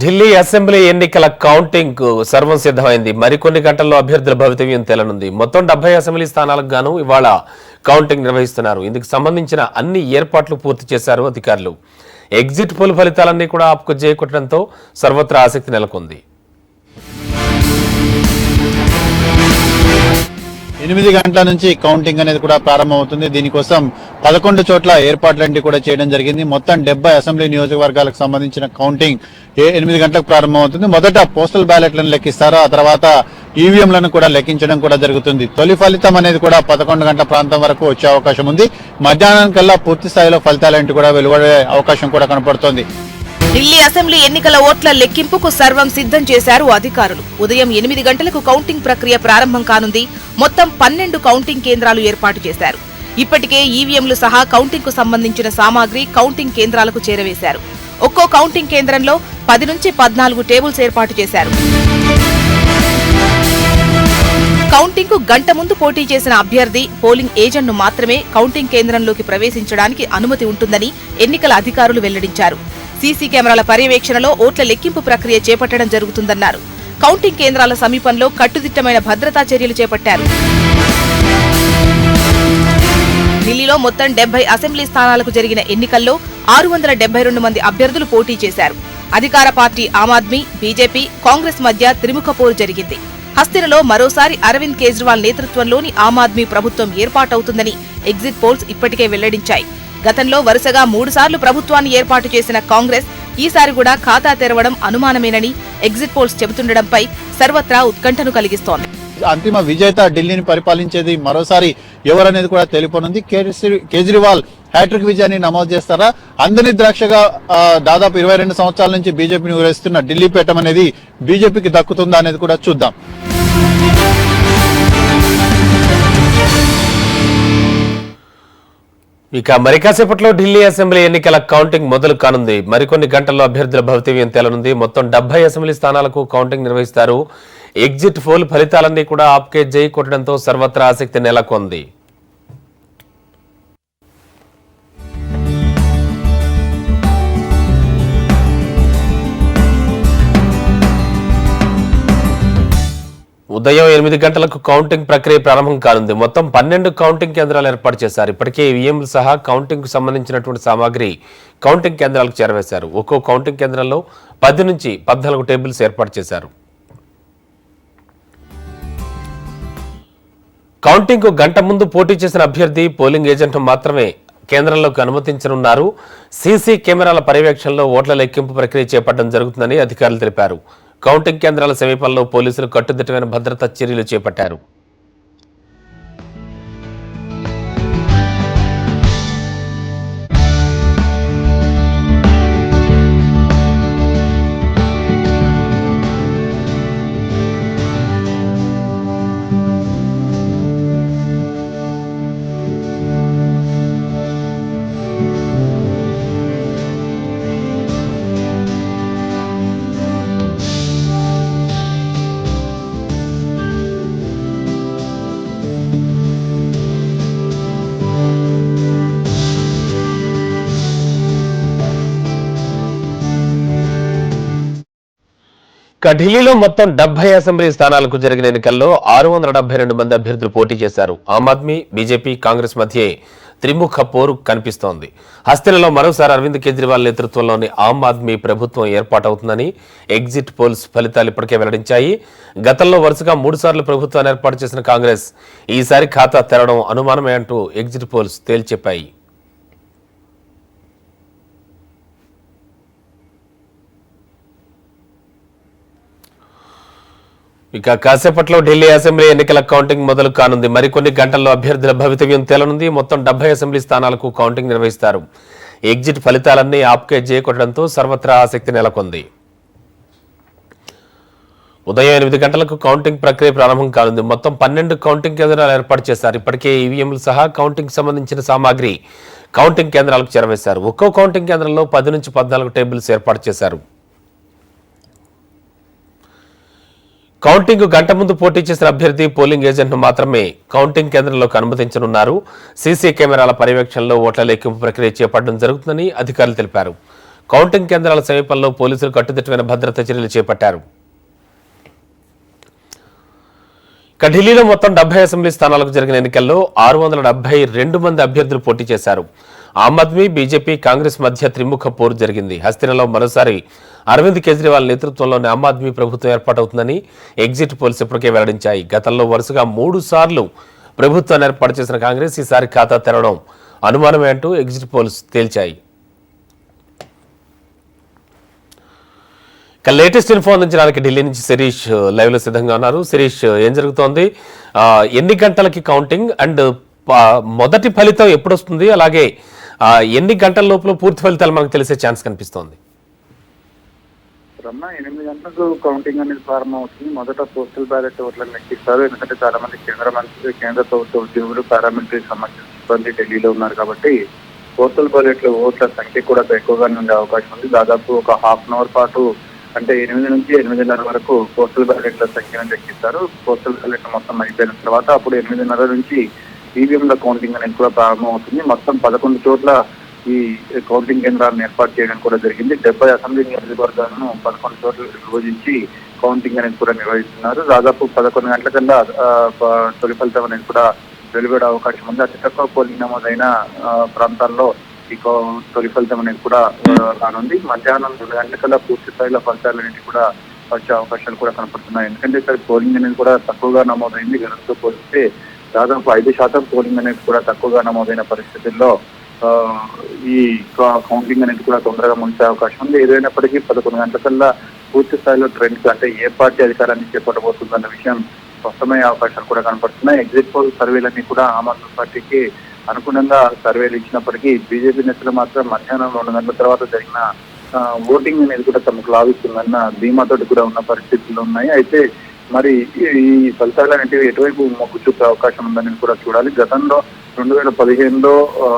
Delhi assembly ఎన్నికల counting కు సర్వం సిద్ధమైంది. మరికొన్ని గంటల్లో అభ్యర్థుల భవితవ్యం తేలనుంది. మొత్తం 70 అసెంబ్లీ స్థానాలకు గాను ఇవాళ కౌంటింగ్ నిర్వహిస్తున్నారు. ఇందుకు సంబంధించిన అన్ని ఏర్పాట్లు పూర్తి చేశారు అధికారులు. ఎగ్జిట్ పోల్ ఫలితాలన్నీ కూడా ఆపుకు చేకొట్టడంతో సర్వత్రా ఆసక్తి నెలకొంది. 8 గంటల నుంచి కౌంటింగ్ అనేది కూడా ప్రారంభమవుతుంది. దీనికోసం 11 చోట్ల ఏర్పాట్లన్నీ కూడా చేయడం జరిగింది. మొత్తం 70 అసెంబ్లీ నియోజకవర్గాలకు సంబంధించిన కౌంటింగ్ 8 గంటలకు ప్రారంభమవుతుంది. మొదట పోస్టల్ బ్యాలెట్లను లెక్కిస్తారు. ఆ తర్వాత ఈవీఎంలను కూడా లెక్కించడం కూడా జరుగుతుంది. తొలి ఫలితం అనేది కూడా 11 గంటల ప్రాంతం వరకు వచ్చే అవకాశం ఉంది. మధ్యాహ్నం కల్లా పూర్తి స్థాయిలో ఫలితాలంటూ కూడా వెలువడే అవకాశం కూడా కనపడుతోంది. ఢిల్లీ అసెంబ్లీ ఎన్నికల ఓట్ల లెక్కింపుకు సర్వం సిద్ధం చేశారు అధికారులు. ఉదయం 8 గంటలకు కౌంటింగ్ ప్రక్రియ ప్రారంభం కానుంది. మొత్తం 12 కౌంటింగ్ కేంద్రాలు ఏర్పాటు చేశారు. ఇప్పటికే ఈవీఎంలు సహా కౌంటింగ్ కు సంబంధించిన సామాగ్రి కౌంటింగ్ కేంద్రాలకు చేరవేశారు. ఒక్కో కౌంటింగ్ కేంద్రంలో 10 నుంచి 14 టేబుల్స్ ఏర్పాటు చేశారు. కౌంటింగ్ కు గంట ముందు పోటీ చేసిన అభ్యర్థి, పోలింగ్ ఏజెంట్ను మాత్రమే కౌంటింగ్ కేంద్రంలోకి ప్రవేశించడానికి అనుమతి ఉంటుందని ఎన్నికల అధికారులు వెల్లడించారు. సీసీ కెమెరాల పర్యవేక్షణలో ఓట్ల లెక్కింపు ప్రక్రియ చేపట్టడం జరుగుతుందన్నారు. కౌంటింగ్ కేంద్రాల సమీపంలో కట్టుదిట్టమైన భద్రతా చర్యలు చేపట్టారు. ఢిల్లీలో మొత్తం 70 అసెంబ్లీ స్థానాలకు జరిగిన ఎన్నికల్లో 672 మంది అభ్యర్థులు పోటీ చేశారు. అధికార పార్టీ ఆమ్ ఆద్మీ, బీజేపీ, కాంగ్రెస్ మధ్య త్రిముఖ పోరు జరిగింది. హస్తినలో మరోసారి అరవింద్ కేజ్రీవాల్ నేతృత్వంలోని ఆమ్ ఆద్మీ ప్రభుత్వం ఏర్పాటవుతుందని ఎగ్జిట్ పోల్స్ ఇప్పటికే వెల్లడించాయి. గతంలో వరుసగా 3 సార్లు ప్రభుత్వాన్ని ఏర్పాటు చేసిన కాంగ్రెస్ ఈసారి కూడా ఖాతా తెరవడం అనుమానమేనని ఎగ్జిట్ పోల్స్ చెబుతుండటంపై సర్వత్రా ఉత్కంఠను కలిగిస్తోంది. అంతిమ విజేత ఢిల్లీని పరిపాలించేది మరోసారి ఎవరనేది కూడా తెలియనుంది. కేజ్రీవాల్ హ్యాట్రిక్ విజయాన్ని నమోదు చేస్తారా? అందరి ద్రాక్షగా దాదాపు 22 సంవత్సరాల నుంచి బీజేపీని ఊరేస్తున్న ఢిల్లీ పీఠం అనేది బీజేపీకి దక్కుతుందా అనేది కూడా చూద్దాం. ఇక మరి కాసేపట్లో ఢిల్లీ అసెంబ్లీ ఎన్నికల కౌంటింగ్ మొదలు కానుంది. మరికొన్ని గంటల్లో అభ్యర్థుల భవితవ్యం తేలనుంది. మొత్తం 70 అసెంబ్లీ స్థానాలకు కౌంటింగ్ నిర్వహిస్తారు. ఎగ్జిట్ పోల్ ఫలితాలన్నీ కూడా ఆప్కే జై కొట్టడంతో సర్వత్రా ఆసక్తి నెలకొంది. ఉదయం 8 గంటలకు కౌంటింగ్ ప్రక్రియ ప్రారంభం కానుంది. మొత్తం 12 కౌంటింగ్ కేంద్రాలు ఏర్పాటు చేశారు. ఇప్పటికే ఈవీఎంలు సహా కౌంటింగ్ కు సంబంధించినటువంటి సామాగ్రి కౌంటింగ్ కేంద్రాలకు చేరవేశారు. ఒక్కో కౌంటింగ్ కేంద్రంలో 10 నుంచి 14 టేబుల్స్ ఏర్పాటు చేశారు. కౌంటింగ్ కు గంట ముందు పోటీ చేసిన అభ్యర్థి, పోలింగ్ ఏజెంట్ మాత్రమే కేంద్రంలోకి అనుమతించనున్నారు. సీసీ కెమెరాల పర్యవేక్షణలో ఓట్ల లెక్కింపు ప్రక్రియ చేపట్టడం జరుగుతుందని అధికారులు తెలిపారు. కౌంటింగ్ కేంద్రాల సమీపంలో పోలీసులు కట్టుదిట్టమైన భద్రతా చర్యలు చేపట్టారు. ఢిల్లీలో మొత్తం 70 అసెంబ్లీ స్థానాలకు జరిగిన ఎన్నికల్లో 672 మంది అభ్యర్థులు పోటీ చేశారు. ఆమ్ ఆద్మీ, బీజేపీ, కాంగ్రెస్ మధ్య త్రిముఖ పోరు కనిపిస్తోంది. హస్తినలో మరోసారి అరవింద్ కేజ్రీవాల్ నేతృత్వంలోని ఆమ్ ఆద్మీ ప్రభుత్వం ఏర్పాటవుతుందని ఎగ్జిట్ పోల్స్ ఫలితాలు ఇప్పటికే వెల్లడించాయి. గతంలో వరుసగా 3 సార్లు ప్రభుత్వాన్ని ఏర్పాటు చేసిన కాంగ్రెస్ ఈసారి ఖాతా తెరవడం అనుమానమే అంటూ ఎగ్జిట్ పోల్స్ తేల్చెప్పాయి. ఇక కాసేపట్లో ఢిల్లీ అసెంబ్లీ ఎన్నికల కౌంటింగ్ మొదలు కానుంది. మరికొన్ని గంటల్లో అభ్యర్థుల భవితవ్యం తేలనుంది. మొత్తం 70 అసెంబ్లీ స్థానాలకు కౌంటింగ్ నిర్వహిస్తారు. ఎగ్జిట్ ఫలితాలన్నీ ఆప్కే జై కొట్టడంతో సర్వత్రా ఆసక్తి నెలకొంది. ఉదయం 8 గంటలకు కౌంటింగ్ ప్రక్రియ ప్రారంభం కానుంది. మొత్తం 12 కౌంటింగ్ కేంద్రాలు ఏర్పాటు చేశారు. ఇప్పటికే ఈవీఎంలు సహా కౌంటింగ్ సంబంధించిన సామాగ్రి కౌంటింగ్ కేంద్రాలకు చేరవేశారు. ఒక్కో కౌంటింగ్ కేంద్రంలో 10 నుంచి 14 టేబుల్స్ ఏర్పాటు చేశారు. కౌంటింగ్ గంట ముందు పోటీ చేసిన అభ్యర్థి, పోలింగ్ ఏజెంట్ను మాత్రమే కౌంటింగ్ కేంద్రంలోకి అనుమతించనున్నారు. సీసీ కెమెరాల పర్యవేక్షణలో ఓట్ల లెక్కింపు ప్రక్రియ చేపట్టడం జరుగుతుందని అధికారులు తెలిపారు. కౌంటింగ్ కేంద్రాల సమీపంలో పోలీసులు కట్టుదిట్టమైన భద్రతా చర్యలు చేపట్టారు. ఢిల్లీలో మొత్తం 70 అసెంబ్లీ స్థానాలకు జరిగిన ఎన్నికల్లో 672 మంది అభ్యర్థులు పోటీ చేశారు. ఆమ్ ఆద్మీ, బీజేపీ, కాంగ్రెస్ మధ్య త్రిముఖ పోరు జరిగింది. హస్తినలో మరోసారి అరవింద్ కేజ్రీవాల్ నేతృత్వంలోని ఆమ్ ఆద్మీ ప్రభుత్వం ఏర్పాటవుతుందని ఎగ్జిట్ పోల్స్ ఇప్పటికే వెల్లడించాయి. గతంలో వరుసగా 3 సార్లు ప్రభుత్వాన్ని ఏర్పాటు చేసిన కాంగ్రెస్ ఈసారి ఖాతా తెరవడం అనుమానమే అంటూ ఎగ్జిట్ పోల్స్ తేల్చాయి. ఇక లేటెస్ట్ ఇన్ఫో అందించడానికి ఢిల్లీ నుంచి శిరీష్ లైవ్ లో సిద్ధంగా ఉన్నారు. శిరీష్, ఏం జరుగుతోంది? ఎన్ని గంటలకి కౌంటింగ్ అండ్ మొదటి ఫలితం ఎప్పుడు వస్తుంది? అలాగే ఎన్ని గంటల లోపల పూర్తి ఫలితాలు మనకు తెలిసే ఛాన్స్ కనిపిస్తోంది? 8 గంటలకు కౌంటింగ్ అనేది ప్రారంభం అవుతుంది. మొదట పోస్టల్ బ్యాలెట్ ఓట్లను లెక్కిస్తారు. ఎందుకంటే చాలా మంది కేంద్ర ప్రభుత్వ ఉద్యోగులు, పారామిలిటరీ సంబంధించిన సిబ్బంది ఢిల్లీలో ఉన్నారు కాబట్టి పోస్టల్ బ్యాలెట్ ఓట్ల సంఖ్య కూడా ఎక్కువగానే ఉండే అవకాశం ఉంది. దాదాపు ఒక హాఫ్ అన్ అవర్ పాటు, అంటే 8 నుంచి 8:30 వరకు పోస్టల్ బ్యాలెట్ల సంఖ్యను లెక్కిస్తారు. పోస్టల్ బ్యాలెట్ మొత్తం అయిపోయిన తర్వాత అప్పుడు 8:30 నుంచి ఈవీఎంల కౌంటింగ్ అనేది కూడా ప్రారంభం అవుతుంది. మొత్తం 11 చోట్ల ఈ కౌంటింగ్ కేంద్రాలను ఏర్పాటు చేయడం కూడా జరిగింది. 70 అసెంబ్లీ నియోజకవర్గాలను 11 చోట్ల విభజించి కౌంటింగ్ అనేది కూడా నిర్వహిస్తున్నారు. దాదాపు 11 గంటల కన్నా తొలి ఫలితం అనేది కూడా వెలువడే అవకాశం ఉంది. అతి తక్కువ పోలింగ్ నమోదైన ప్రాంతాల్లో ఈ తొలి ఫలితం అనేది కూడా రానుంది. మధ్యాహ్నం 2 గంటల పూర్తి స్థాయిలో ఫలితాలన్నింటి కూడా వచ్చే అవకాశాలు కూడా కనపడుతున్నాయి. ఎందుకంటే ఇక్కడ పోలింగ్ అనేది కూడా తక్కువగా నమోదైంది. గతంతో పోలిస్తే దాదాపు 5% పోలింగ్ అనేది కూడా తక్కువగా నమోదైన పరిస్థితుల్లో ఈ కౌంటింగ్ అనేది కూడా తొందరగా ముగిసే అవకాశం ఉంది. ఏదైనప్పటికీ 11 గంటల కల్లా పూర్తి స్థాయిలో ట్రెండ్స్, అంటే ఏ పార్టీ అధికారాన్ని చేపట్టబోతుందన్న విషయం స్పష్టమయ్యే అవకాశాలు కూడా కనపడుతున్నాయి. ఎగ్జిట్ పోల్ సర్వేలన్నీ కూడా ఆమ్ ఆద్మీ పార్టీకి అనుగుణంగా సర్వేలు ఇచ్చినప్పటికీ బీజేపీ నేతలు మాత్రం మధ్యాహ్నం 2 గంటల తర్వాత జరిగిన ఓటింగ్ అనేది కూడా తమకు లాభిస్తుందన్న ధీమాతోటి కూడా ఉన్న పరిస్థితులు ఉన్నాయి. అయితే మరి ఈ ఫలితాలన్నింటివి ఎటువైపు మొగ్గు చూపే అవకాశం ఉందని కూడా చూడాలి. గతంలో 2015లో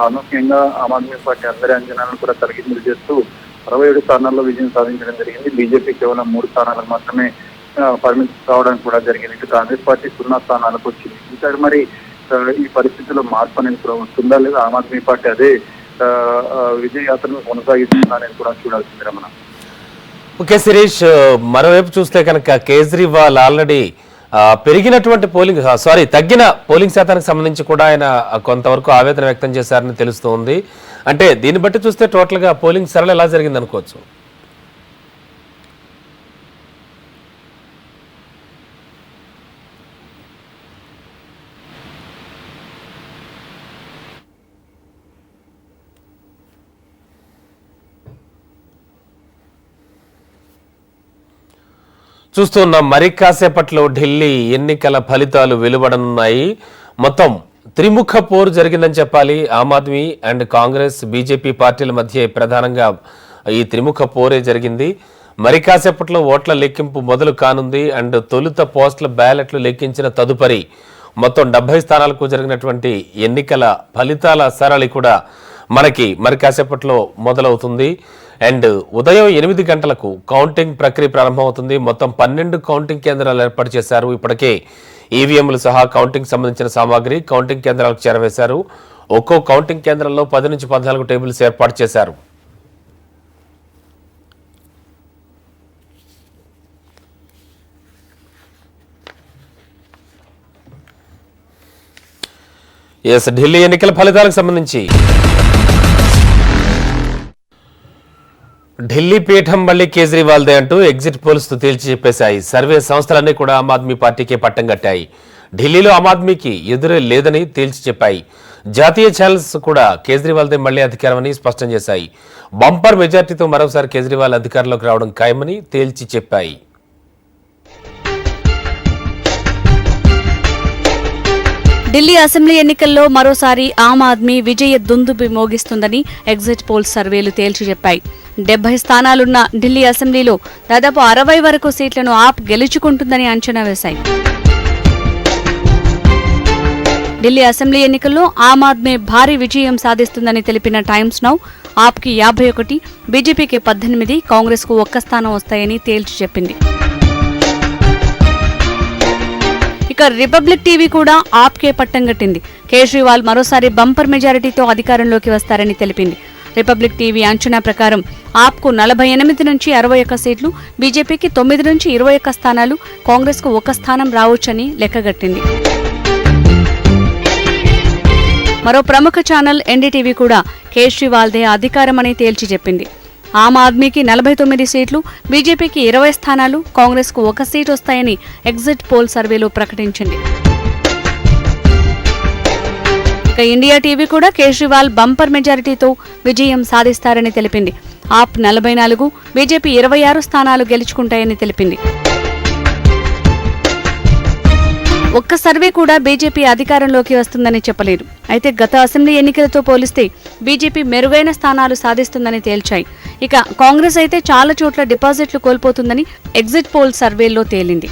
అనూహ్యంగా ఆమ్ ఆద్మీ పార్టీ అందరి అంచనాలను కూడా తలకిందులు చేస్తూ 67 స్థానాల్లో విజయం సాధించడం జరిగింది. బీజేపీ కేవలం 3 స్థానాలకు మాత్రమే పరిమితం కావడానికి కూడా జరిగింది. ఇటు కాంగ్రెస్ పార్టీ 0 స్థానాలకు వచ్చింది. ఈసారి మరి ఈ పరిస్థితిలో మార్పు అనేది కూడా వస్తుందా లేదా ఆమ్ ఆద్మీ పార్టీ అదే విజయ యాత్రను కొనసాగిస్తుందా అనేది కూడా చూడాల్సింది. రమణ. ఓకే శిరీష్, మరోవైపు చూస్తే కనుక కేజ్రీవాల్ ఆల్రెడీ పెరిగినటువంటి తగ్గిన పోలింగ్ శాతానికి సంబంధించి కూడా ఆయన కొంతవరకు ఆవేదన వ్యక్తం చేశారని తెలుస్తోంది. అంటే దీన్ని బట్టి చూస్తే టోటల్ గా పోలింగ్ సరళ ఎలా జరిగింది అనుకోవచ్చు? చూస్తున్నాం మరి కాసేపట్లో ఢిల్లీ ఎన్నికల ఫలితాలు వెలువడనున్నాయి. మొత్తం త్రిముఖ పోరు జరిగిందని చెప్పాలి. ఆమ్ ఆద్మీ అండ్ కాంగ్రెస్, బీజేపీ పార్టీల మధ్య ప్రధానంగా ఈ త్రిముఖ పోరే జరిగింది. మరి కాసేపట్లో ఓట్ల లెక్కింపు మొదలు కానుంది. అండ్ తొలుత పోస్టుల బ్యాలెట్లు లెక్కించిన తదుపరి మొత్తం 70 స్థానాలకు జరిగినటువంటి ఎన్నికల ఫలితాల సరళి కూడా మనకి మరి కాసేపట్లో మొదలవుతుంది. అండ్ ఉదయం 8 గంటలకు కౌంటింగ్ ప్రక్రియ ప్రారంభమవుతుంది. మొత్తం 12 కౌంటింగ్ కేంద్రాలు ఏర్పాటు చేశారు. ఇప్పటికే ఈవీఎంలు సహా కౌంటింగ్ సంబంధించిన సామాగ్రి కౌంటింగ్ కేంద్రాలకు చేరవేశారు. ఒక్కో కౌంటింగ్ కేంద్రంలో 10 నుంచి 14 టేబుల్స్ ఏర్పాటు చేశారు. ఢిల్లీ ఎన్నికల ఫలితాలకు సంబంధించి ఢిల్లీ పీఠం మళ్లీ కేజ్రీవాల్దే అంటూ ఎగ్జిట్ పోల్స్ తేల్చి చెప్పేశాయి. సర్వే సంస్థలన్నీ కూడా ఆమ్ ఆద్మీ పార్టీకే పట్టం కట్టాయి. ఢిల్లీలో ఆమ్ ఆద్మీకి ఎదురే లేదని తేల్చి చెప్పాయి. జాతీయ ఛానల్స్ కూడా కేజ్రీవాల్దే మళ్లీ అధికారమని స్పష్టం చేశాయి. బంపర్ మెజార్టీతో మరోసారి కేజ్రీవాల్ అధికారంలోకి రావడం ఖాయమని తేల్చి చెప్పాయి. ఢిల్లీ అసెంబ్లీ ఎన్నికల్లో మరోసారి ఆమ్ ఆద్మీ విజయ దుందుబి మోగిస్తుందని ఎగ్జిట్ పోల్ సర్వేలు తేల్చి చెప్పాయి. 70 స్థానాలున్న ఢిల్లీ అసెంబ్లీలో దాదాపు 60 వరకు సీట్లను ఆప్ గెలుచుకుంటుందని అంచనా వేశాయి. ఢిల్లీ అసెంబ్లీ ఎన్నికల్లో ఆమ్ ఆద్మీ భారీ విజయం సాధిస్తుందని తెలిపిన టైమ్స్ నౌ ఆప్కి 51, బీజేపీకి 18, కాంగ్రెస్కు 1 స్థానం వస్తాయని తేల్చి చెప్పింది. ఇక రిపబ్లిక్ టీవీ కూడా ఆప్కే పట్టం కట్టింది. కేజ్రీవాల్ మరోసారి బంపర్ మెజారిటీతో అధికారంలోకి వస్తారని తెలిపింది. రిపబ్లిక్ టీవీ అంచనా ప్రకారం ఆప్కు 48 నుంచి 61 సీట్లు, బీజేపీకి 9 నుంచి 21 స్థానాలు, కాంగ్రెస్కు 1 స్థానం రావొచ్చని లెక్కగట్టింది. మరో ప్రముఖ ఛానల్ ఎన్డీటీవీ కూడా కేజ్రీవాల్దే అధికారమని తేల్చి చెప్పింది. ఆమ్ ఆద్మీకి 49 సీట్లు, బీజేపీకి 20 స్థానాలు, కాంగ్రెస్కు 1 సీటు వస్తాయని ఎగ్జిట్ పోల్ సర్వేలో ప్రకటించింది. ఇక ఇండియా టీవీ కూడా కేజ్రీవాల్ బంపర్ మెజారిటీతో విజయం సాధిస్తారని తెలిపింది. ఆప్ 44, బీజేపీ 26 స్థానాలు గెలుచుకుంటాయని తెలిపింది. ఒక్క సర్వే కూడా బీజేపీ అధికారంలోకి వస్తుందని చెప్పలేదు. అయితే గత అసెంబ్లీ ఎన్నికలతో పోలిస్తే బీజేపీ మెరుగైన స్థానాలు సాధిస్తుందని తేల్చాయి. ఇక కాంగ్రెస్ అయితే చాలా చోట్ల డిపాజిట్లు కోల్పోతుందని ఎగ్జిట్ పోల్ సర్వేల్లో తేలింది.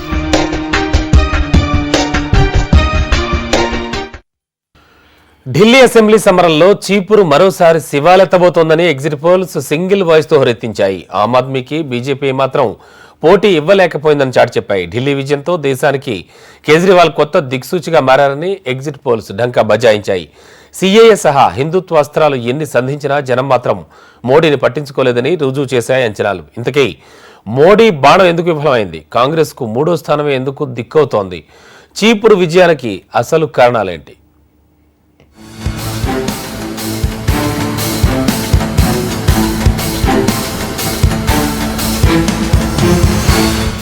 ఢిల్లీ అసెంబ్లీ సమరంలో చీపురు మరోసారి శివాలెత్తబోతోందని ఎగ్జిట్ పోల్స్ సింగిల్ వాయిస్ తో హోరెత్తించాయి. ఆమ్ ఆద్మీకి బీజేపీ మాత్రం పోటీ ఇవ్వలేకపోయిందని చాటి చెప్పాయి. ఢిల్లీ విజయంతో దేశానికి కేజ్రీవాల్ కొత్త దిక్సూచిగా మారారని ఎగ్జిట్ పోల్స్ ఢంకా బజాయించాయి. సీఏఏ సహా హిందుత్వ అస్త్రాలు ఎన్ని సంధించినా జనం మాత్రం మోడీని పట్టించుకోలేదని రుజువు చేశాయి అంచనాలు. ఇంతకీ మోడీ బాణం ఎందుకు విఫలమైంది? కాంగ్రెస్ కు 3వ స్థానమే ఎందుకు దిక్కవుతోంది? చీపురు విజయానికి అసలు కారణాలేంటి?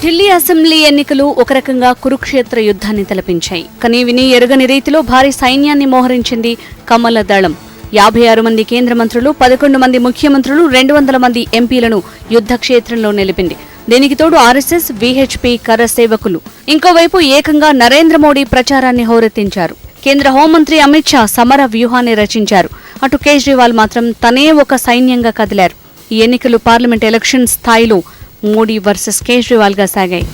ఢిల్లీ అసెంబ్లీ ఎన్నికలు ఒక రకంగా కురుక్షేత్ర యుద్ధాన్ని తలపించాయి. కనీవిని ఎరుగని రీతిలో భారీ సైన్యాన్ని మోహరించింది కమల దళం. 56 మంది కేంద్ర మంత్రులు, 11 మంది ముఖ్యమంత్రులు, 200 మంది ఎంపీలను యుద్ధ క్షేత్రంలో నిలిపింది. దీనికి తోడు ఆర్ఎస్ఎస్, వీహెచ్పీ కర సేవకులు. ఇంకోవైపు ఏకంగా నరేంద్ర మోడీ ప్రచారాన్ని హోరెత్తించారు. కేంద్ర హోంమంత్రి అమిత్ షా సమర వ్యూహాన్ని రచించారు. అటు కేజ్రీవాల్ మాత్రం తనే ఒక సైన్యంగా కదిలారు. ఈ ఎన్నికలు పార్లమెంట్ ఎలక్షన్ స్థాయిలో మోడీ వర్సెస్ కేజ్రీవాల్ గా సాగాయి.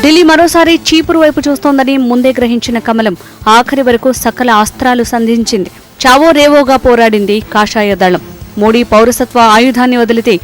ఢిల్లీ మరోసారి చీపురు వైపు చూస్తోందని ముందే గ్రహించిన కమలం ఆఖరి వరకు సకల అస్త్రాలు సంధించింది. చావో రేవోగా పోరాడింది కాషాయ దళం. మోడీ పౌరసత్వ ఆయుధాన్ని వదిలితే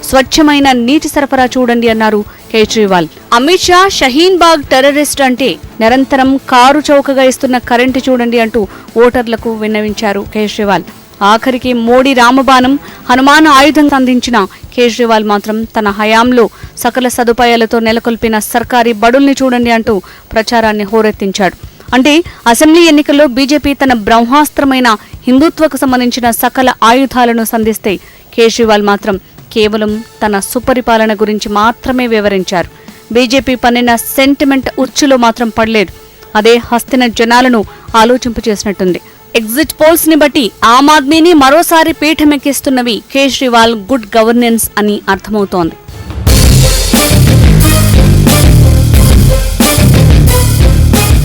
స్వచ్ఛమైన నీటి సరఫరా చూడండి అన్నారు కేజ్రీవాల్. అమిత్ షా షహీన్ బాగ్ టెర్రరిస్ట్ అంటే నిరంతరం కారు చౌకగా ఇస్తున్న కరెంటు చూడండి అంటూ ఓటర్లకు విన్నవించారు కేజ్రీవాల్. ఆఖరికి మోడీ రామబాణం, హనుమాన్ ఆయుధం అందించిన కేజ్రీవాల్ మాత్రం తన హయాంలో సకల సదుపాయాలతో నెలకొల్పిన సర్కారీ బడుల్ని చూడండి అంటూ ప్రచారాన్ని హోరెత్తించాడు. అంటే అసెంబ్లీ ఎన్నికల్లో బీజేపీ తన బ్రహ్మాస్త్రమైన హిందుత్వకు సంబంధించిన సకల ఆయుధాలను సంధిస్తే కేజ్రీవాల్ మాత్రం కేవలం తన సుపరిపాలన గురించి మాత్రమే వివరించారు. బీజేపీ పన్నిన సెంటిమెంట్ ఉచ్చులో మాత్రం పడలేదు. అదే హస్తిన జనాలను ఆలోచింపచేసినట్టుంది. ఎగ్జిట్ పోల్స్ ని బట్టి ఆమ్ ఆద్మీని మరోసారి పీఠమెక్కిస్తున్నవి కేజ్రీవాల్ గుడ్ గవర్నెన్స్ అని అర్థమవుతోంది.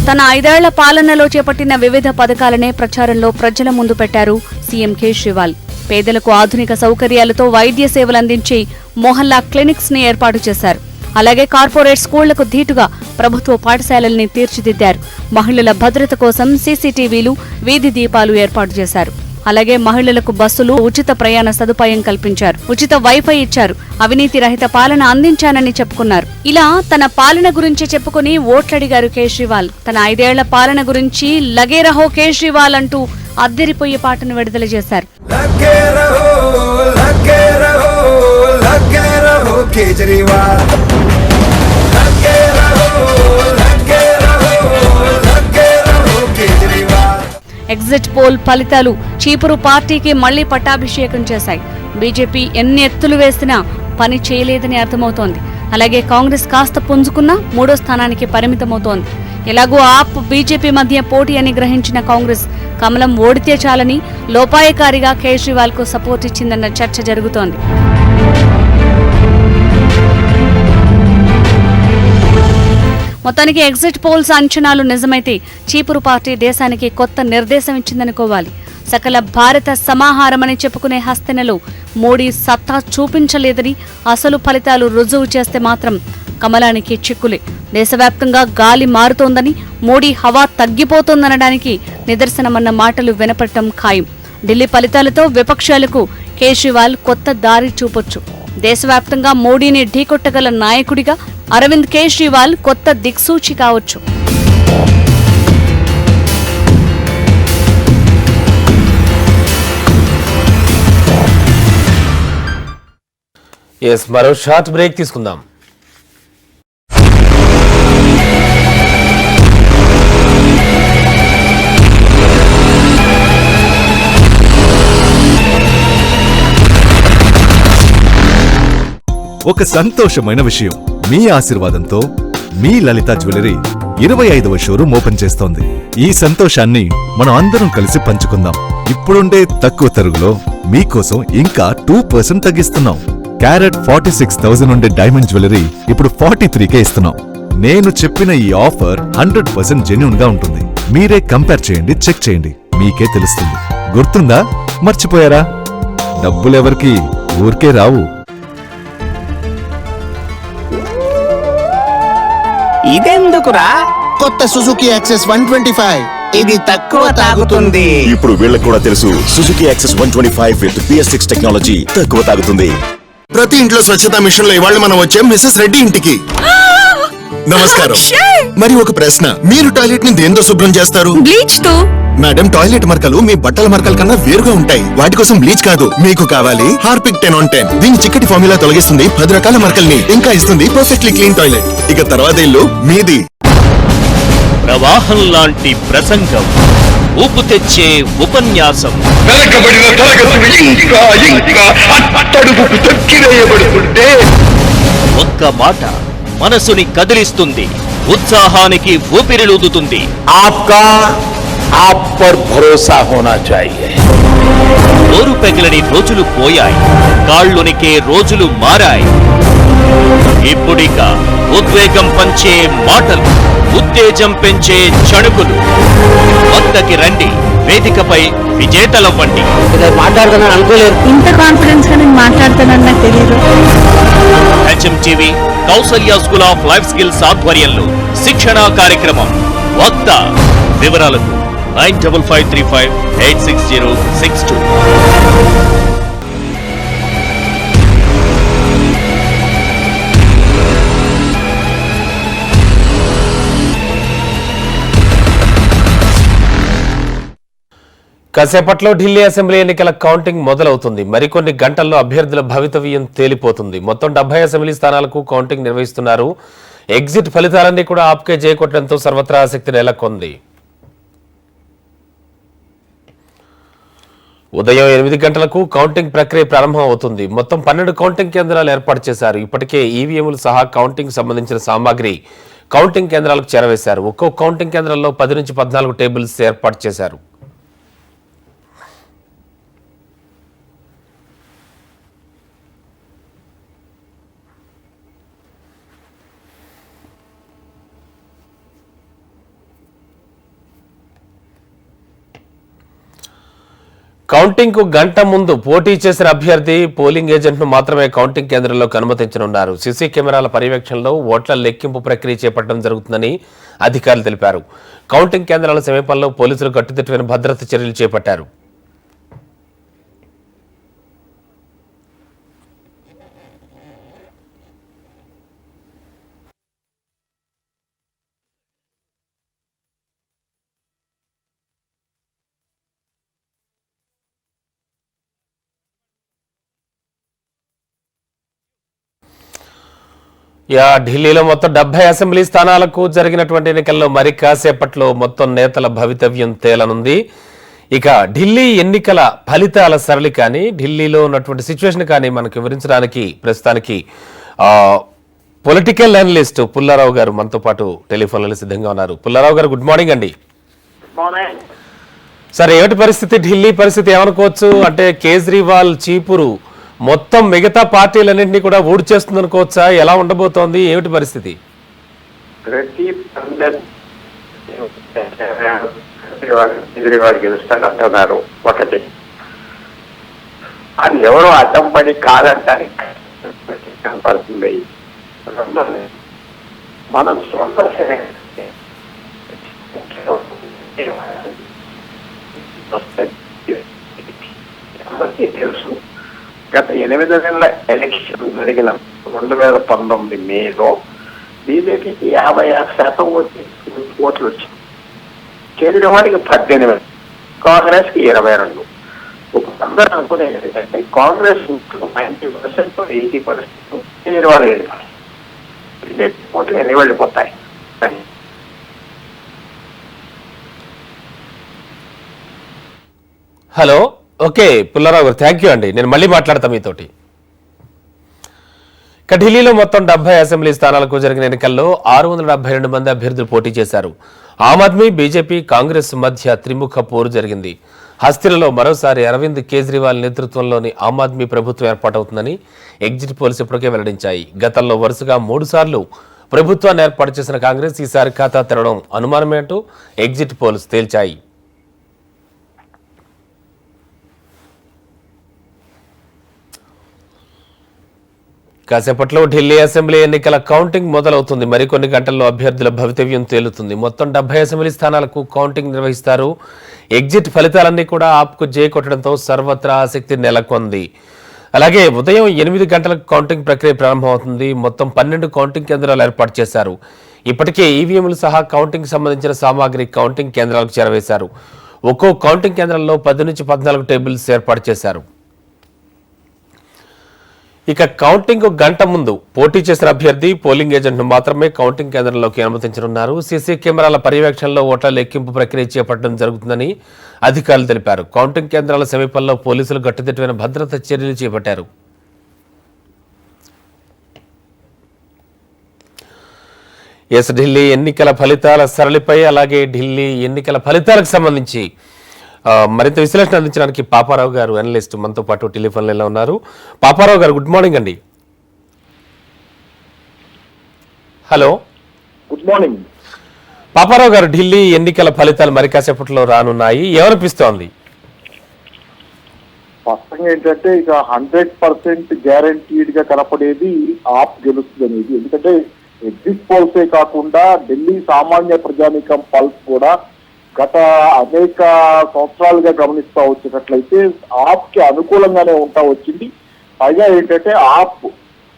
తన 5 ఏళ్ల పాలనలో చేపట్టిన వివిధ పథకాలనే ప్రచారంలో ప్రజల ముందు పెట్టారు సీఎం కేజ్రీవాల్. పేదలకు ఆధునిక సౌకర్యాలతో వైద్య సేవలు అందించే మొహల్లా క్లినిక్స్ ని ఏర్పాటు చేశారు. అలాగే కార్పొరేట్ స్కూళ్లకు ధీటుగా ప్రభుత్వ పాఠశాలల్ని తీర్చిదిద్దారు. మహిళల భద్రత కోసం సీసీటీవీలు, వీధి దీపాలు ఏర్పాటు చేశారు. అలాగే మహిళలకు బస్సులు, ఉచిత ప్రయాణ సదుపాయం కల్పించారు. ఉచిత వైఫై ఇచ్చారు. అవినీతి రహిత పాలన అందించానని చెప్పుకున్నారు. ఇలా తన పాలన గురించి చెప్పుకుని ఓట్లడిగారు కేజ్రీవాల్. తన 5 ఏళ్ల పాలన గురించి లగే రహో కేజ్రీవాల్ అంటూ అద్దెరిపోయే పాటను విడుదల చేశారు. ఎగ్జిట్ పోల్ ఫలితాలు చీపురు పార్టీకి మళ్లీ పట్టాభిషేకం చేశాయి. బీజేపీ ఎన్ని ఎత్తులు వేసినా పని చేయలేదని అర్థమవుతోంది. అలాగే కాంగ్రెస్ కాస్త పుంజుకున్నా 3వ స్థానానికి పరిమితమవుతోంది. ఎలాగూ ఆప్, బీజేపీ మధ్య పోటీ అని గ్రహించిన కాంగ్రెస్ కమలం ఓడితే చాలని లోపాయకారిగా కేజ్రీవాల్ కు సపోర్ట్ ఇచ్చిందన్న చర్చ జరుగుతోంది. మొత్తానికి ఎగ్జిట్ పోల్స్ అంచనాలు నిజమైతే చీపురు పార్టీ దేశానికి కొత్త నిర్దేశం ఇచ్చిందనుకోవాలి. సకల భారత సమాహారమని చెప్పుకునే హస్తినలో మోడీ సత్తా చూపించలేదని అసలు ఫలితాలు రుజువు చేస్తే మాత్రం కమలానికి చిక్కులే. దేశవ్యాప్తంగా గాలి మారుతోందని, మోడీ హవా తగ్గిపోతోందనడానికి నిదర్శనమన్న మాటలు వినపడటం ఖాయం. ఢిల్లీ ఫలితాలతో విపక్షాలకు కేజ్రీవాల్ కొత్త దారి చూపొచ్చు. దేశవ్యాప్తంగా మోడీని ఢీకొట్టగల నాయకుడిగా అరవింద్ కేజ్రీవాల్ కొత్త దిక్సూచి కావచ్చు. మరో షార్ట్ బ్రేక్ తీసుకుందాం. ఒక సంతోషమైన విషయం, మీ ఆశీర్వాదంతో మీ లలిత జ్యువెలరీ 25వ షోరూమ్ ఓపెన్ చేస్తోంది. ఈ సంతోషాన్ని మనం అందరం కలిసి పంచుకుందాం. ఇప్పుడుండే తక్కువ తరుగులో మీకోసం ఇంకా 2% తగ్గిస్తున్నాం. క్యారెట్ 46,000 ఉండే డైమండ్ జ్యువెలరీ ఇప్పుడు 43K ఇస్తున్నాం. నేను చెప్పిన ఈ ఆఫర్ 100% జెన్యూన్ గా ఉంటుంది. మీరే కంపేర్ చేయండి, చెక్ చేయండి, మీకే తెలుస్తుంది. గుర్తుందా? మర్చిపోయారా? డబ్బులెవరికి ఊరికే రావు. ఇదెందుకురా? కొత్త సుజుకి యాక్సెస్ 125 ఇది తక్కువ తాగుతుంది. ఇప్పుడు వీళ్ళకి కూడా తెలుసు, Suzuki access 125 with PS6 technology తక్కువ తాగుతుంది. ప్రతి ఇంట్లో స్వచ్ఛతా మిషన్ లో ఇవాళ మనం వచ్చాం మిసెస్ రెడ్డి ఇంటికి. నమస్కారం. మరి ఒక ప్రశ్న, మీరు టాయిలెట్ ని దేంతో శుభ్రం చేస్తారు? బ్లీచ్ తో. మేడం, టాయిలెట్ మరకలు మీ బట్టల మరకల కన్నా వేరుగా ఉంటాయి. వాటి కోసం బ్లీచ్ కాదు, మీకు కావాలి హార్పిక్ 10/10. దీని చిక్కటి ఫార్ములా తొలగిస్తుంది 10 రకాల మరకల్ని, ఇంకా ఇస్తుంది పర్ఫెక్ట్లీ క్లీన్ టాయిలెట్. ఇక తర్వాత ఇల్లు మీది. ప్రవాహం లాంటి ప్రసంగం, ఊపు తెచ్చే ఉపన్యాసం, వెనకబడిన తరగతులు ఇంకా ఇంకా అట్టడుగుకు తొక్కివేయబడుతుంటే ఒక్క మాట మనసుని కదిలిస్తుంది, ఉత్సాహానికి ఊపిరిలూదుతుంది. आपका आप पर भरोसा होना चाहिए. నోరు పెగలని రోజులు పోయాయి, కాళ్ళునికే రోజులు మారాయి. ఇప్పుడిక ఉద్వేగం పంచే మాటలు, ఉత్తేజం పెంచే చణుకులు. వద్దకి రండి, వేదికపై విజేతలవ్వండి. మాట్లాడుతున్నాను అనుకోలేదు. ఇంత కాన్ఫిడెన్స్ గా నేను మాట్లాడుతానని నాకు తెలియదు. HMTV Kausalya school of life skills ఆధ్వర్యంలో శిక్షణా కార్యక్రమం వక్త. వివరాలకు 9553586062. కాసేపట్లో ఢిల్లీ అసెంబ్లీ ఎన్నికల కౌంటింగ్ మొదలవుతుంది. మరికొన్ని గంటల్లో అభ్యర్థుల భవితవ్యం తేలిపోతుంది. మొత్తం 70 అసెంబ్లీ స్థానాలకు కౌంటింగ్ నిర్వహిస్తున్నారు. ఎగ్జిట్ ఫలితాలన్నీ కూడా ఆప్కే జయకొట్టడంతో సర్వత్రా ఆసక్తి నెలకొంది. ఉదయం 8 గంటలకు కౌంటింగ్ ప్రక్రియ ప్రారంభం అవుతుంది. మొత్తం 12 కౌంటింగ్ కేంద్రాలు ఏర్పాటు చేశారు. ఇప్పటికే ఈవీఎంలు సహా కౌంటింగ్ సంబంధించిన సామాగ్రి కౌంటింగ్ కేంద్రాలకు చేరవేశారు. ఒక్కో కౌంటింగ్ కేంద్రంలో 10 నుంచి 14 టేబుల్స్ ఏర్పాటు చేశారు. కౌంటింగ్ కు గంట ముందు పోటీ చేసిన అభ్యర్థి పోలింగ్ ఏజెంట్ ను మాత్రమే కౌంటింగ్ కేంద్రంలోకి అనుమతించనున్నారు. సీసీ కెమెరాల పర్యవేక్షణలో ఓట్ల లెక్కింపు ప్రక్రియ చేపట్టడం జరుగుతుందని అధికారులు తెలిపారు. కౌంటింగ్ కేంద్రాల సమీపంలో పోలీసులు కట్టుదిట్టమైన భద్రతా చర్యలు చేపట్టారు. ఢిల్లీలో మొత్తం 70 అసెంబ్లీ స్థానాలకు జరిగినటువంటి ఎన్నికల్లో మరి కాసేపట్లో మొత్తం నేతల భవితవ్యం తేలనుంది. ఇక ఢిల్లీ ఎన్నికల ఫలితాల సరళి కానీ ఢిల్లీలో ఉన్నటువంటి సిచ్యువేషన్ కానీ మనకు వివరించడానికి ప్రస్తుతానికి పొలిటికల్ అనలిస్ట్ పుల్లారావు గారు మనతో పాటు టెలిఫోన్లో సిద్ధంగా ఉన్నారు. పుల్లారావు గారు, గుడ్ మార్నింగ్ అండి. సరే, ఏమిటి పరిస్థితి? ఢిల్లీ పరిస్థితి ఏమనుకోవచ్చు? అంటే కేజ్రీవాల్ చీపురు మొత్తం మిగతా పార్టీలన్నింటినీ కూడా ఊడి చేస్తుంది అనుకోవచ్చా? ఎలా ఉండబోతోంది? ఏమిటి పరిస్థితి? కేజ్రీవాల్ గెలుస్తానంటున్నారు. ఒకటి, అది ఎవరో అడ్డం పడి కాదంటానికి కనపడుతుంది. మనం తెలుసు, గత 8 నెలల ఎలక్షన్ జరిగిన 2019 మేలో బీజేపీకి 56% ఓట్లు వచ్చింది. కేజ్రీవాల్కి 18, కాంగ్రెస్ కి 22. ఒక అందరూ అనుకునేది ఏంటంటే కాంగ్రెస్ 90% 80% కేజ్రీవాల్ ఎన్ని వెళ్ళిపోతాయి. హలో, ఓకే పుల్లారావు గారు, థ్యాంక్ యూ అండి. నేను మళ్ళీ మాట్లాడతా మీతోటి. ఇక ఢిల్లీలో మొత్తం 70 అసెంబ్లీ స్థానాలకు జరిగిన ఎన్నికల్లో 672 మంది అభ్యర్థులు పోటీ చేశారు. ఆమ్ ఆద్మీ, బీజేపీ, కాంగ్రెస్ మధ్య త్రిముఖ పోరు జరిగింది. హస్తిలలో మరోసారి అరవింద్ కేజ్రీవాల్ నేతృత్వంలోని ఆమ్ ఆద్మీ ప్రభుత్వం ఏర్పాటవుతుందని ఎగ్జిట్ పోల్స్ ఇప్పటికే వెల్లడించాయి. గతంలో వరుసగా 3 సార్లు ప్రభుత్వాన్ని ఏర్పాటు చేసిన కాంగ్రెస్ ఈసారి ఖాతా తెరవడం అనుమానమే అంటూ ఎగ్జిట్ పోల్స్ తేల్చాయి. కాసేపట్లో ఢిల్లీ అసెంబ్లీ ఎన్నికల కౌంటింగ్ మొదలవుతుంది. మరికొన్ని గంటల్లో అభ్యర్థుల భవితవ్యం తేలుతుంది. మొత్తం 70 అసెంబ్లీ స్థానాలకు కౌంటింగ్ నిర్వహిస్తారు. ఎగ్జిట్ ఫలితాలన్నీ కూడా ఆప్కు జే కొట్టడంతో సర్వత్రా ఆసక్తి నెలకొంది. అలాగే ఉదయం 8 గంటలకు కౌంటింగ్ ప్రక్రియ ప్రారంభమవుతుంది. మొత్తం 12 కౌంటింగ్ కేంద్రాలు ఏర్పాటు చేశారు. ఇప్పటికే ఈవీఎంలు సహా కౌంటింగ్ సంబంధించిన సామాగ్రి కౌంటింగ్ కేంద్రాలకు చేరవేశారు. ఒక్కో కౌంటింగ్ కేంద్రంలో 10 నుంచి 14 టేబుల్స్ ఏర్పాటు చేశారు. ఇక కౌంటింగ్ గంట ముందు పోటీ చేసిన అభ్యర్థి, పోలింగ్ ఏజెంట్ను మాత్రమే కౌంటింగ్ కేంద్రంలోకి అనుమతించనున్నారు. సీసీ కెమెరాల పర్యవేక్షణలో ఓట్ల లెక్కింపు ప్రక్రియ చేపట్టడం జరుగుతుందని అధికారులు తెలిపారు. కౌంటింగ్ కేంద్రాల సమీపంలో పోలీసులు గట్టుదిట్టమైన భద్రతా చర్యలు చేపట్టారు. ఢిల్లీ ఎన్నికల ఫలితాల సరళిపై, అలాగే ఢిల్లీ ఎన్నికల ఫలితాలకు సంబంధించి మరింత విశ్లేషణ అందించడానికి పాపారావు గారు, అనలిస్ట్, మనతో పాటు టెలిఫోన్ లైన్లో ఉన్నారు. పాపారావు గారు, గుడ్ మార్నింగ్ అండి. హలో, గుడ్ మార్నింగ్ పాపారావు గారు. ఢిల్లీ ఎన్నికల ఫలితాలు మరి కాసేపట్లో రానున్నాయి, ఏమనిపిస్తోంది? స్పష్టంగా ఏంటంటే ఇక 100% గ్యారంటీడ్ గా కనపడేది ఆప్ గెలుస్తుంది అనేది. ఎందుకంటే ఎగ్జిట్ పోల్సే కాకుండా ఢిల్లీ సామాన్య ప్రజానీకం పల్స్ కూడా గత అనేక సంవత్సరాలుగా గమనిస్తా వచ్చినట్లయితే ఆప్ కి అనుకూలంగానే ఉంటా వచ్చింది. పైగా ఏంటంటే ఆప్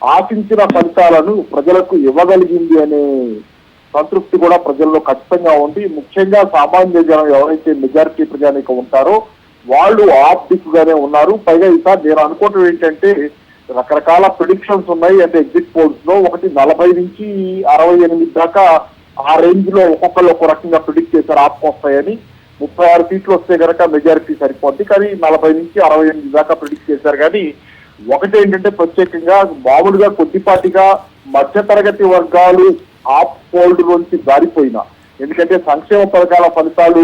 ఆశించిన ఫలితాలను ప్రజలకు ఇవ్వగలిగింది అనే సంతృప్తి కూడా ప్రజల్లో ఖచ్చితంగా ఉంది. ముఖ్యంగా సామాన్య జనం ఎవరైతే మెజారిటీ ప్రజానీకం ఉంటారో వాళ్ళు ఆప్ దిక్కుగానే ఉన్నారు. పైగా ఈసారి నేను అనుకోవటం ఏంటంటే రకరకాల ప్రిడిక్షన్స్ ఉన్నాయి. అంటే ఎగ్జిట్ పోల్స్ లో ఒకటి 40 నుంచి 68 దాకా ఆ రేంజ్ లో ఒక్కొక్కరు ఒక రకంగా ప్రిడిక్ట్ చేశారు ఆప్కి వస్తాయని. 36 సీట్లు వస్తే కనుక మెజారిటీ సరిపోద్ది, కానీ 40 నుంచి 68 దాకా ప్రిడిక్ట్ చేశారు. కానీ ఒకటి ఏంటంటే ప్రత్యేకంగా మామూలుగా కొద్దిపాటిగా మధ్యతరగతి వర్గాలు ఆప్ ఫోల్డ్ నుంచి జారిపోయినా, ఎందుకంటే సంక్షేమ పథకాల ఫలితాలు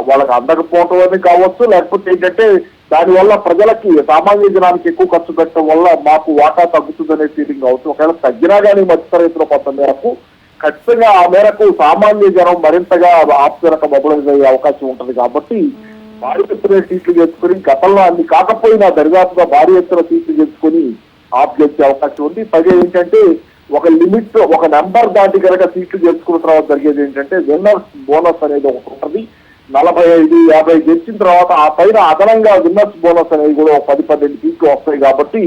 వాళ్ళకి అందకపోవటం అని కావచ్చు, లేకపోతే ఏంటంటే దానివల్ల ప్రజలకి సామాన్య జనానికి ఎక్కువ ఖర్చు పెట్టడం వల్ల మాకు వాటా తగ్గుతుందనే ఫీలింగ్ అవుతుంది. ఒకవేళ తగ్గినా కానీ మధ్యతరగతిలో కొంత మేరకు ఖచ్చితంగా ఆ మేరకు సామాన్య జనం మరింతగా ఆప్ జనక మొబైలైజ్ అయ్యే అవకాశం ఉంటుంది. కాబట్టి భారీ ఎత్తున సీట్లు గెలుచుకుని, గతంలో అన్ని కాకపోయినా దరిదాపుగా భారీ ఎత్తున సీట్లు గెలుచుకుని ఆప్ గెలిచే అవకాశం ఉంది. పైగా ఏంటంటే ఒక లిమిట్, ఒక నెంబర్ దాటి కనుక సీట్లు గెలుచుకున్న తర్వాత జరిగేది ఏంటంటే విన్నర్స్ బోనస్ అనేది ఒకటి ఉంటుంది. 45, 50 గెలిచిన తర్వాత ఆ పైన అదనంగా విన్నర్స్ బోనస్ అనేది కూడా 10-12 సీట్లు వస్తాయి. కాబట్టి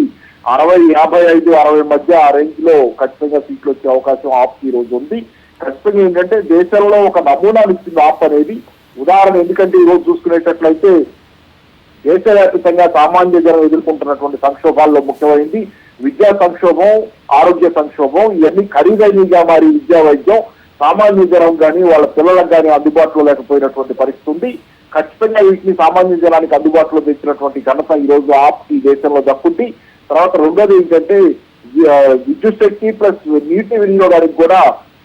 60, 55, 60 మధ్య ఆ రేంజ్ లో ఖచ్చితంగా సీట్లు వచ్చే అవకాశం ఆప్ ఈ రోజు ఉంది. ఖచ్చితంగా ఏంటంటే దేశంలో ఒక నమూనాలు ఇచ్చింది ఆప్ అనేది. ఉదాహరణ, ఎందుకంటే ఈ రోజు చూసుకునేటట్లయితే దేశవ్యాప్తంగా సామాన్య జనం ఎదుర్కొంటున్నటువంటి సంక్షోభాల్లో ముఖ్యమైనది విద్యా సంక్షోభం, ఆరోగ్య సంక్షోభం. ఇవన్నీ ఖరీదైనగా మారి విద్యా, వైద్యం సామాన్య జనం కానీ వాళ్ళ పిల్లలకు కానీ అందుబాటులో లేకపోయినటువంటి పరిస్థితి ఉంది. ఖచ్చితంగా వీటిని సామాన్య జనానికి అందుబాటులో తెచ్చినటువంటి ఘనత ఈ రోజు ఆప్ ఈ దేశంలో దక్కుంది. తర్వాత రెండోది ఏంటంటే విద్యుత్ శక్తి ప్లస్ నీటి వినియోగానికి కూడా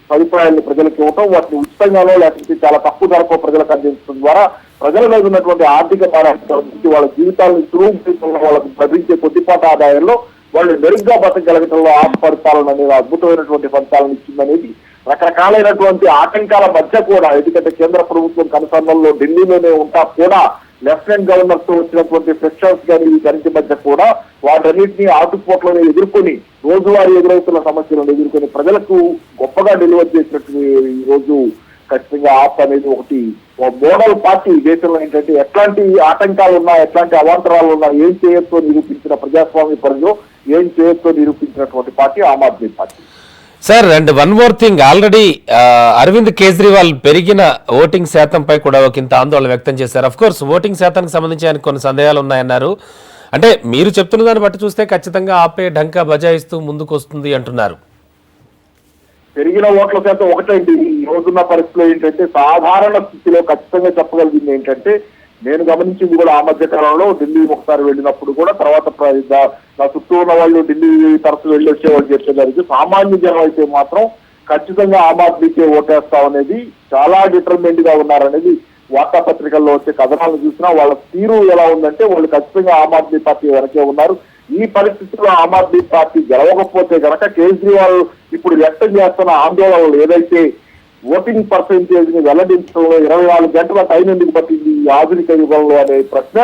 సదుపాయాలను ప్రజలకు ఇవ్వటం, వాటిని ఉచితంగానో లేకపోతే చాలా తక్కువ ధరకు ప్రజలకు అందించడం ద్వారా ప్రజల మీద ఉన్నటువంటి ఆర్థిక భారాన్ని, వాళ్ళ జీవితాలను సులువు వాళ్ళకు లభించే కొద్దిపాటి ఆదాయంలో వాళ్ళు మెరుగ్గా బతకగలగటంలో ఆప్ ఫలితాలను అనేది అద్భుతమైనటువంటి ఫలితాలను ఇచ్చిందనేది. రకరకాలైనటువంటి ఆటంకాల మధ్య కూడా, ఎందుకంటే కేంద్ర ప్రభుత్వం కనుసన్నల్లో ఢిల్లీలోనే ఉంటా కూడా లెఫ్టినెంట్ గవర్నర్ తో వచ్చినటువంటి ఫ్రిక్షన్స్ కానీ వీటన్నిటి మధ్య కూడా వాటన్నింటినీ ఆటుపోట్లను ఎదుర్కొని, రోజువారీ ఎదురవుతున్న సమస్యలను ఎదుర్కొని ప్రజలకు గొప్పగా డెలివర్ చేసినట్టు ఈ రోజు ఖచ్చితంగా ఆప్ అనేది ఒకటి మోడల్ పార్టీ. దేశంలో ఏంటంటే ఎట్లాంటి ఆటంకాలు ఉన్నా, ఎట్లాంటి అవాంతరాలు ఉన్నా ఏం చేయొచ్చో నిరూపించిన ప్రజాస్వామ్య పరిధిలో ఏం చేయొచ్చో నిరూపించినటువంటి party Aam Aadmi party. Sir and one more thing, already Arvind Kejriwal పెరిగిన ఓటింగ్ శాతంపై కూడా ఒక ఇంత ఆందోళన వ్యక్తం చేశారు. అఫ్ కోర్స్ ఓటింగ్ శాతానికి సంబంధించి ఆయన కొన్ని సందేహాలు ఉన్నాయన్నారు. అంటే మీరు చెప్తున్న దాన్ని బట్టి చూస్తే ఖచ్చితంగా ఆపే ఢంకా బజాయిస్తూ ముందుకు వస్తుంది అంటున్నారు. పెరిగిన ఓట్ల శాతం ఒకటండి. ఈ రోజున్న పరిస్థితిలో ఏంటంటే సాధారణ స్థితిలో ఖచ్చితంగా చెప్పగలిగింది ఏంటంటే, నేను గమనించింది కూడా ఆ మధ్య కాలంలో ఢిల్లీ ఒకసారి వెళ్ళినప్పుడు కూడా, తర్వాత నా చుట్టూ ఉన్న వాళ్ళు ఢిల్లీ తరచు వెళ్ళి వచ్చేవాళ్ళు చెప్పేదానికి, సామాన్య జనం అయితే మాత్రం ఖచ్చితంగా ఆమ్ ఆద్మీకే ఓటేస్తాం అనేది చాలా డిటర్మెంట్ గా ఉన్నారనేది వార్తాపత్రికల్లో వచ్చే కథనాలను చూసినా వాళ్ళ తీరు ఎలా ఉందంటే, వాళ్ళు ఖచ్చితంగా ఆమ్ ఆద్మీ పార్టీ వెనకే ఉన్నారు. ఈ పరిస్థితుల్లో ఆమ్ ఆద్మీ పార్టీ గెలవకపోతే గనక కేజ్రీవాల్ ఇప్పుడు వ్యక్తం చేస్తున్న ఆందోళనలు ఏదైతే ఓటింగ్ పర్సెంటేజ్ ని వెల్లడించడంలో 24 గంటల టైం ఎందుకు పట్టింది ఈ ఆధునిక యుగంలో అనే ప్రశ్న.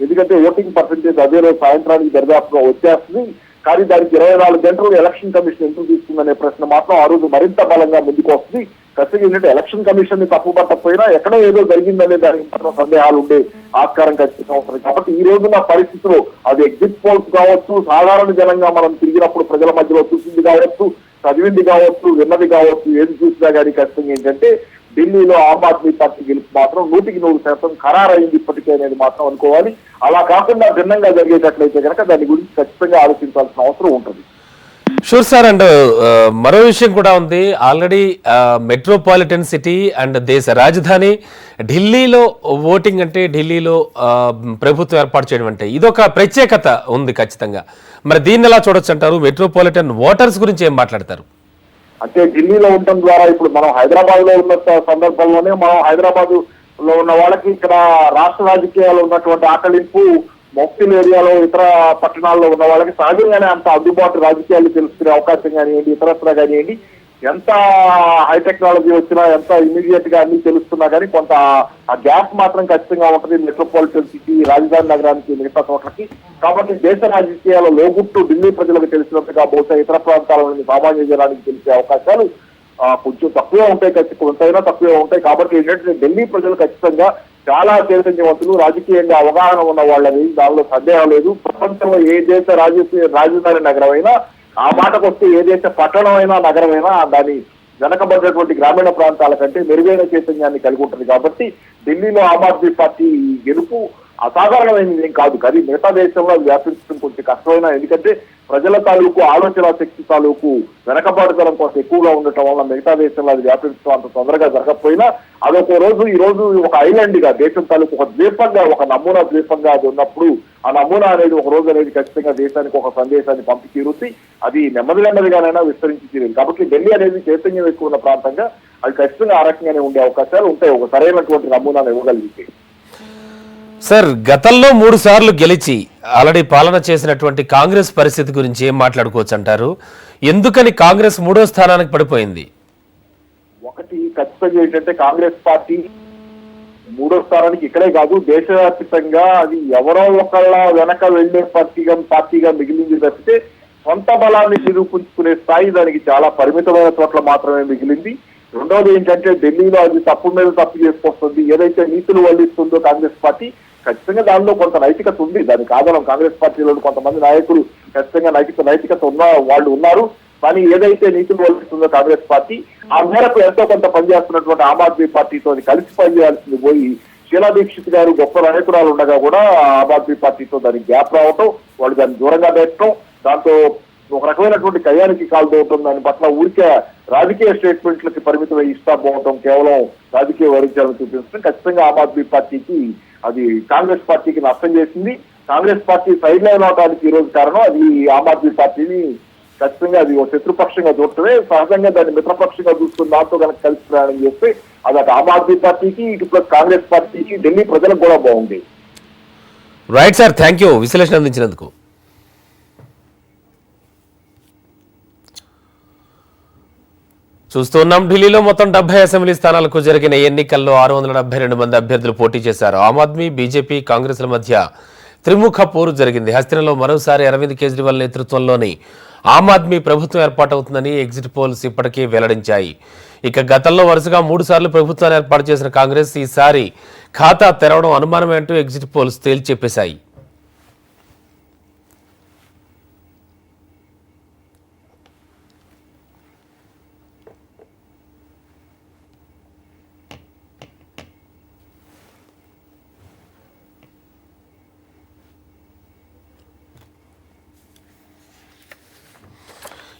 ఎందుకంటే ఓటింగ్ పర్సెంటేజ్ అదే రోజు సాయంత్రానికి దర్యాప్తుగా వచ్చేస్తుంది, కానీ దానికి 24 గంటలు ఎలక్షన్ కమిషన్ ఎందుకు తీసుకుందనే ప్రశ్న మాత్రం ఆ రోజు మరింత బలంగా ముందుకు వస్తుంది. ఖచ్చితంగా ఏంటంటే ఎలక్షన్ కమిషన్ ని తప్పుపట్టకపోయినా ఎక్కడో ఏదో జరిగిందనే దానికి మాత్రం సందేహాలు ఉండే ఆస్కారం ఖచ్చితంగా ఉంటుంది. కాబట్టి ఈ రోజున పరిస్థితుల్లో అది ఎగ్జిట్ పోల్స్ కావచ్చు, సాధారణ జనంగా మనం తిరిగినప్పుడు ప్రజల మధ్యలో చూసింది కావచ్చు, చదివింది కావచ్చు, విన్నది కావచ్చు, ఏది చూసినా కానీ ఖచ్చితంగా ఏంటంటే ఢిల్లీలో ఆమ్ ఆద్మీ పార్టీ గెలుపు మాత్రం 100% ఖరారైంది ఇప్పటికే అనేది మాత్రం అనుకోవాలి. అలా కాకుండా భిన్నంగా జరిగేటట్లయితే కనుక దాని గురించి ఖచ్చితంగా ఆలోచించాల్సిన అవసరం ఉంటుంది. Sure sir. అండ్ మరో విషయం కూడా ఉంది. ఆల్రెడీ మెట్రోపాలిటన్ సిటీ అండ్ దేశ రాజధాని ఢిల్లీలో ఓటింగ్ అంటే, ఢిల్లీలో ప్రభుత్వం ఏర్పాటు చేయడం అంటే ఇదొక ప్రత్యేకత ఉంది ఖచ్చితంగా. మరి దీన్ని ఎలా చూడొచ్చు అంటారు? మెట్రోపాలిటన్ ఓటర్స్ గురించి ఏం మాట్లాడతారు? అంటే ఢిల్లీలో ఉండటం ద్వారా ఇప్పుడు మనం హైదరాబాద్ లో ఉన్న సందర్భంలోనే మనం హైదరాబాద్ లో ఉన్న వాళ్ళకి ఇక్కడ రాష్ట్ర రాజకీయాల్లో ఉన్నటువంటి ఆకలింపు మొక్సిల్ ఏరియాలో ఇతర పట్టణాల్లో ఉన్న వాళ్ళకి సహజంగానే అంత అందుబాటు రాజకీయాలు తెలుసుకునే అవకాశం కానివ్వండి, ఇతరత్ర కానివ్వండి, ఎంత హై టెక్నాలజీ వచ్చినా, ఎంత ఇమీడియట్ గా అన్ని తెలుస్తున్నా కానీ కొంత ఆ గ్యాప్ మాత్రం ఖచ్చితంగా ఉంటుంది మెట్రోపాలిటన్ సిటీ రాజధాని నగరానికి మిగతా చోట్లకి. కాబట్టి దేశ రాజకీయాల్లో లోగుట్టు ఢిల్లీ ప్రజలకు తెలిసినట్టుగా బహుశా ఇతర ప్రాంతాల సామాన్య జనానికి తెలిసే అవకాశాలు కొంచెం తక్కువే ఉంటాయి, కొంతైనా తక్కువే ఉంటాయి. కాబట్టి ఏంటంటే ఢిల్లీ ప్రజలు ఖచ్చితంగా చాలా చైతన్యవంతులు, రాజకీయంగా అవగాహన ఉన్న వాళ్ళని, దానిలో సందేహం లేదు. ప్రపంచంలో ఏ దేశ రాజధాని నగరమైనా, ఆ మాటకు వస్తే ఏ దేశ పట్టణమైనా నగరమైనా దాని వెనకబడినటువంటి గ్రామీణ ప్రాంతాల కంటే మెరుగైన చైతన్యాన్ని కలిగి ఉంటుంది. కాబట్టి ఢిల్లీలో ఆమ్ ఆద్మీ పార్టీ గెలుపు అసాధారణమైనది ఏం కాదు, కానీ మిగతా దేశంలో వ్యాపించడం కొంచెం కష్టమైన, ఎందుకంటే ప్రజల తాలూకు ఆలోచన శక్తి తాలూకు వెనకబాటుతనం కొంచెం ఎక్కువగా ఉండటం వల్ల మిగతా దేశంలో అది వ్యాపించడం అంత తొందరగా జరగకపోయినా అదొక రోజు ఈ రోజు ఒక ఐలాండ్ గా దేశం తాలూకు ఒక ద్వీపంగా, ఒక నమూనా ద్వీపంగా అది ఉన్నప్పుడు ఆ నమూనా అనేది ఒక రోజు అనేది ఖచ్చితంగా దేశానికి ఒక సందేశాన్ని పంపి తీరుతుంది. అది నెమ్మదిగానైనా విస్తరించి తీరింది. కాబట్టి ఢిల్లీ అనేది చైతన్యం ఎక్కువ ఉన్న ప్రాంతంగా అది ఖచ్చితంగా ఆ రకంగానే ఉండే అవకాశాలు ఉంటాయి, ఒక సరైనటువంటి నమూనాను ఇవ్వగలిగితే. సార్, గతంలో 3 సార్లు గెలిచి ఆల్రెడీ పాలన చేసినటువంటి కాంగ్రెస్ పరిస్థితి గురించి ఏం మాట్లాడుకోవచ్చు అంటారు? ఎందుకని కాంగ్రెస్ 3వ స్థానానికి పడిపోయింది? ఒకటి ఖచ్చితంగా ఏంటంటే కాంగ్రెస్ పార్టీ 3వ స్థానానికి ఇక్కడే కాదు దేశవ్యాప్తంగా అది ఎవరో ఒకళ్ళ వెనక వెళ్లే పార్టీగా మిగిలింది తప్పితే సొంత బలాన్ని నిరూపించుకునే స్థాయి దానికి చాలా పరిమితమైన చోట్ల మాత్రమే మిగిలింది. రెండవది ఏంటంటే ఢిల్లీలో అది తప్పు మీద తప్పు చేసుకొస్తుంది. ఏదైతే నీతులు వల్లిస్తుందో కాంగ్రెస్ పార్టీ ఖచ్చితంగా దానిలో కొంత నైతికత ఉంది, దానికి ఆధారం కాంగ్రెస్ పార్టీలో కొంతమంది నాయకులు ఖచ్చితంగా నైతికత ఉన్న వాళ్ళు ఉన్నారు. కానీ ఏదైతే నీతులు వల్లిస్తుందో కాంగ్రెస్ పార్టీ ఆ మేరకు ఎంతో కొంత పనిచేస్తున్నటువంటి ఆమ్ ఆద్మీ పార్టీతో కలిసి పనిచేయాల్సింది పోయి షీలా దీక్షిత్ గారు గొప్ప నాయకురాలు ఉండగా కూడా ఆమ్ ఆద్మీ పార్టీతో దానికి గ్యాప్ రావటం, వాళ్ళు దాన్ని దూరంగా పెట్టడం, దాంతో ఒక రకమైనటువంటి కయ్యానికి కాలుతోవటం, దాని పట్ల ఊరికే రాజకీయ స్టేట్మెంట్లకి పరిమితమై ఇస్తా పోవటం, కేవలం రాజకీయ వైరుధ్యాలను చూపించడం ఖచ్చితంగా ఆమ్ ఆద్మీ పార్టీకి అది కాంగ్రెస్ పార్టీకి నష్టం చేసింది. కాంగ్రెస్ పార్టీ సైడ్ లైన్ అవడానికి ఈ రోజు కారణం అది ఆమ్ ఆద్మీ పార్టీని ఖచ్చితంగా అది ఒక శత్రుపక్షంగా చూడటమే. సహజంగా దాన్ని మిత్రపక్షంగా చూసుకుని దాంతో కనుక కలిసి ప్రయాణం చేస్తే అది అటు ఆమ్ ఆద్మీ పార్టీకి, ఇటు ప్లస్ కాంగ్రెస్ పార్టీకి, ఢిల్లీ ప్రజలకు కూడా బాగుంది. రైట్ సార్, థ్యాంక్ యూ విశ్లేషణ అందించినందుకు. చూస్తున్నాం, ఢిల్లీలో మొత్తం 70 అసెంబ్లీ స్థానాలకు జరిగిన ఎన్నికల్లో 672 మంది అభ్యర్థులు పోటీ చేశారు. ఆమ్ ఆద్మీ, బీజేపీ, కాంగ్రెస్ల మధ్య త్రిముఖ పోరు జరిగింది. హస్తినలో మరోసారి అరవింద్ కేజ్రీవాల్ నేతృత్వంలోని ఆమ్ ఆద్మీ ప్రభుత్వం ఏర్పాటవుతుందని ఎగ్జిట్ పోల్స్ ఇప్పటికే వెల్లడించాయి. ఇక గతంలో వరుసగా 3 సార్లు ప్రభుత్వాన్ని ఏర్పాటు చేసిన కాంగ్రెస్ ఈసారి ఖాతా తెరవడం అనుమానమే అంటూ ఎగ్జిట్ పోల్స్ తేల్చెప్పేశాయి.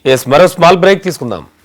ఎస్, మరో స్మాల్ బ్రేక్ తీసుకుందాం.